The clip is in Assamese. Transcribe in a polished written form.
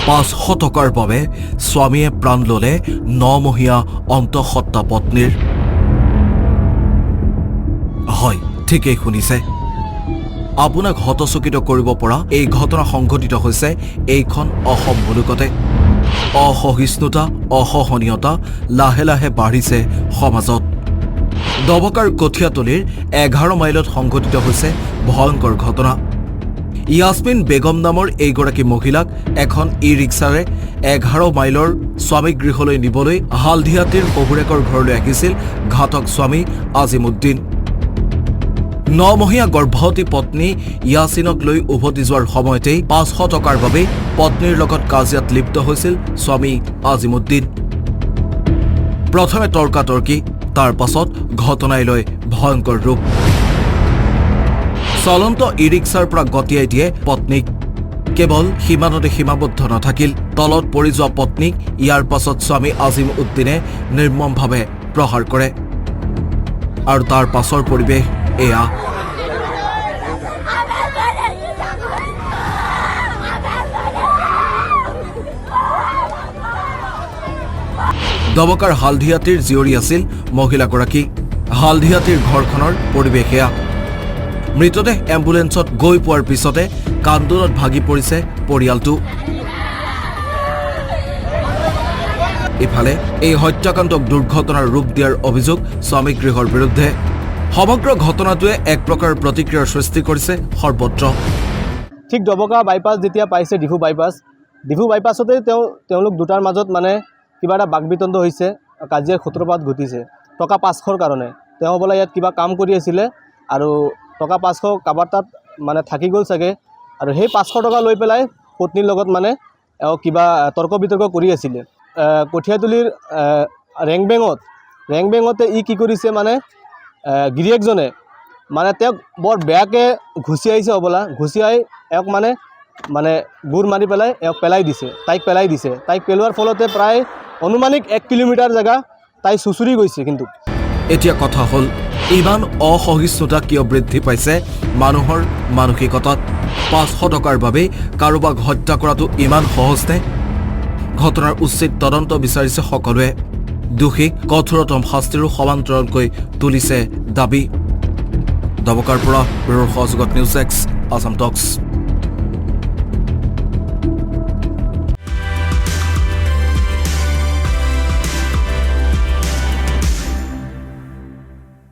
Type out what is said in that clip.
500 টকাৰ বাবে স্বামীয়ে প্ৰাণ ল'লে 9মহীয়া অন্তঃসত্ত্বা পত্নীৰ। হয়, ঠিকেই শুনিছে। আপোনাক হতচকিত কৰিব পৰা এই ঘটনা সংঘটিত হৈছে এইখন অসম মুলুকতে। অসহিষ্ণুতা, অসহনীয়তা লাহে লাহে বাঢ়িছে সমাজত। দবকাৰ কঠীয়াতলিৰ 11 মাইলত সংঘটিত হৈছে ভয়ংকৰ ঘটনা। ইয়াছমিন বেগম নামৰ এইগৰাকী মহিলাক এখন ই-ৰিক্সাৰে 11 মাইলৰ স্বামী গৃহলৈ নিবলৈ হালধিয়াটিৰ শহুৰেকৰ ঘৰলৈ আহিছিল ঘাতক স্বামী আজিমুদ্দিন। 9মহীয়া গৰ্ভৱতী পত্নী ইয়াছিনক লৈ উভতি যোৱাৰ সময়তেই 500 টকাৰ বাবে পত্নীৰ লগত কাজিয়াত লিপ্ত হৈছিল স্বামী আজিমুদ্দিন। প্ৰথমে তৰ্কাতৰ্কি, তাৰ পাছত ঘটনাই লৈ ভয়ংকৰ ৰূপ। চলন্ত ই-ৰিক্সাৰ পৰা গতিয়াই দিয়ে পত্নীক। কেৱল সীমানতে সীমাবদ্ধ নাথাকিল, তলত পৰি যোৱা পত্নীক ইয়াৰ পাছত স্বামী আজিমউদ্দিনে নিৰ্মমভাৱে প্ৰহাৰ কৰে। আৰু তাৰ পাছৰ পৰিৱেশ এয়া। দবকাৰ হালধিয়াটিৰ জীয়ৰী আছিল মহিলাগৰাকী। হালধিয়াটিৰ ঘৰখনৰ পৰিৱেশ এয়া। মৃতদেহ এম্বুলেন্সত গৈ পোৱাৰ পিছতে কান্দোনত ভাগি পৰিছে পৰিয়ালটো। ইফালে এই হত্যাকাণ্ডক দুৰ্ঘটনাৰ ৰূপ দিয়াৰ অভিযোগ স্বামী গৃহৰ বিৰুদ্ধে। সমগ্ৰ ঘটনাটোৱে এক প্ৰকাৰ প্ৰতিক্ৰিয়াৰ সৃষ্টি কৰিছে সৰ্বত্ৰ। ঠিক দবকা বাইপাছ যেতিয়া পাইছে ডিফু বাইপাছতে তেওঁলোক দুটাৰ মাজত মানে কিবা এটা বাকবিতণ্ড হৈছে, কাজিয়াৰ সূত্ৰপাত ঘটিছে টকা 500ৰ কাৰণে। তেওঁ বোলে ইয়াত কিবা কাম কৰি আছিলে আৰু টকা 500 কাৰোবাৰ তাত মানে থাকি গ'ল চাগে, আৰু সেই 500 টকা লৈ পেলাই পত্নীৰ লগত মানে কিবা তৰ্ক বিতৰ্ক কৰি আছিলে। কঠীয়াতলিৰ ৰেংবেঙতে ই কি কৰিছে মানে গিৰিয়েকজনে মানে তেওঁক বৰ বেয়াকৈ ঘুচি আহিছে হ'বলা, ঘুচিয়াই এওক মানে গোৰ মাৰি পেলাই এওক তাইক পেলাই দিছে। তাইক পেলোৱাৰ ফলতে প্ৰায় অনুমানিক 1 কিলোমিটাৰ জেগা তাই চুচুৰি গৈছে। কিন্তু এতিয়া কথা হ'ল, ইমান অসহিষ্ণুতা কিয় বৃদ্ধি পাইছে মানুহৰ মানসিকতাত? 500 টকাৰ বাবে কাৰোবাক হত্যা কৰাটো ইমান সহজনে? ঘটনাৰ উচিত তদন্ত বিচাৰিছে সকলোৱে। দোষীক কঠোৰতম শাস্তিৰো সমান্তৰালকৈ তুলিছে দাবী। দবকাৰ পৰা ব্যুৰ সহযোগত নিউজ এক্স আসাম টক্স।